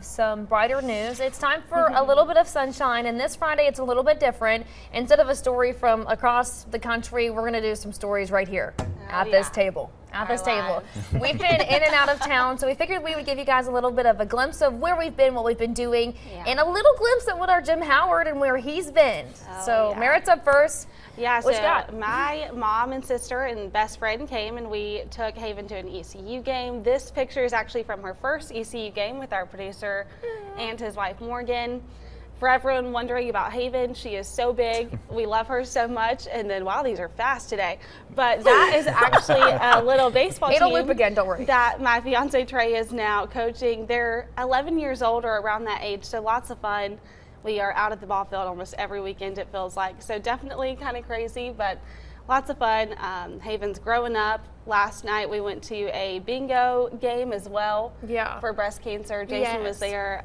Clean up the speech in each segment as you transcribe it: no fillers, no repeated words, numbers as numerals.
Some brighter news. It's time for a little bit of sunshine, and this Friday it's a little bit different. Instead of a story from across the country, we're going to do some stories right here at this table. We've been in and out of town, so we figured we would give you guys a little bit of a glimpse of where we've been, what we've been doing, and a little glimpse at what our Jim Howard and where he's been. Merritt's up first. Yeah, what you got? My mom and sister and best friend came, and we took Haven to an ECU game. This picture is actually from her first ECU game with our producer and his wife Morgan. For everyone wondering about Haven, she is so big. We love her so much. And then, wow, these are fast today. But that is actually a little baseball team. It'll loop again, don't worry. That my fiance Trey is now coaching. They're 11 years old or around that age, so lots of fun. We are out at the ball field almost every weekend, it feels like. So definitely kind of crazy, but lots of fun. Haven's growing up. Last night we went to a bingo game as well for breast cancer. Jacyn was there,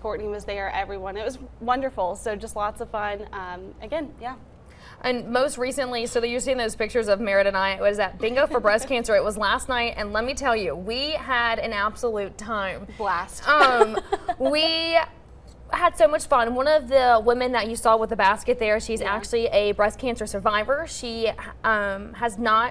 Courtney was there, everyone. It was wonderful, so just lots of fun. Again, And most recently, so that you're seeing those pictures of Merritt and I, it was at Bingo for Breast Cancer. It was last night, and let me tell you, we had an absolute time. Blast. We had so much fun. One of the women that you saw with the basket there, she's actually a breast cancer survivor. She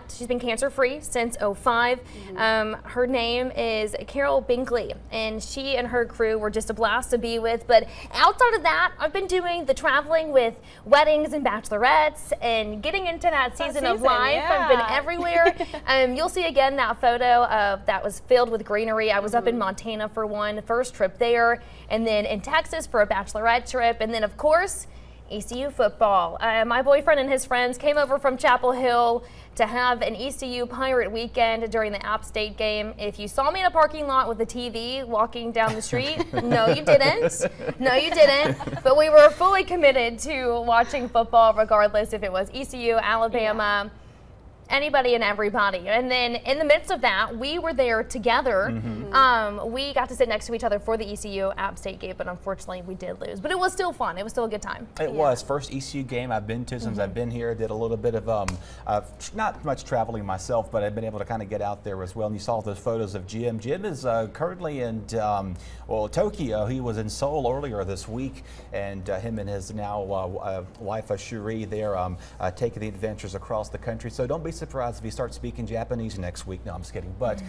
she's been cancer free since '05. Her name is Carol Binkley, and she and her crew were just a blast to be with. But outside of that, I've been doing the traveling with weddings and bachelorettes and getting into that season of life. I've been everywhere. You'll see again that photo of that was filled with greenery. I was up in Montana for one first trip there, and then in Texas for a bachelorette trip, and then of course ECU football. My boyfriend and his friends came over from Chapel Hill to have an ECU Pirate weekend during the App State game. If you saw me in a parking lot with a TV walking down the street, no you didn't. No you didn't. But we were fully committed to watching football regardless if it was ECU, Alabama, anybody and everybody. And then in the midst of that, we were there together. We got to sit next to each other for the ECU App State game, but unfortunately we did lose. But it was still fun. It was still a good time. It was. First ECU game I've been to since I've been here. Did a little bit of, not much traveling myself, but I've been able to kind of get out there as well. And you saw those photos of Jim. Jim is currently in, Tokyo. He was in Seoul earlier this week, and him and his now wife, Shuri, they're taking the adventures across the country. So don't be surprised if he starts speaking Japanese next week. No, I'm just kidding. But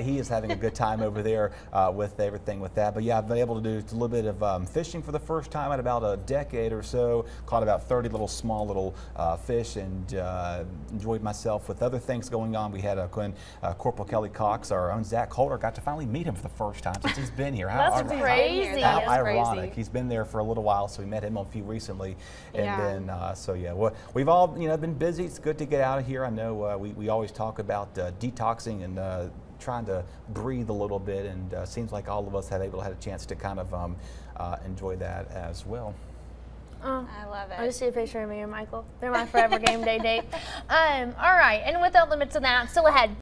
he is having a good time over there with everything with that. But yeah, I've been able to do a little bit of fishing for the first time in about a decade or so. Caught about 30 small little fish, and enjoyed myself with other things going on. We had Corporal Kelly Cox, our own Zach Holder, got to finally meet him for the first time since he's been here. That's crazy. How ironic. He's been there for a little while, so we met him a few recently. And then, so yeah, we've all been busy. It's good to get out of here. I know we always talk about detoxing and trying to breathe a little bit, and seems like all of us had a chance to kind of enjoy that as well. I love it. I just see a picture of me and Michael. They're my forever game day date. All right, and without limits to that, still ahead.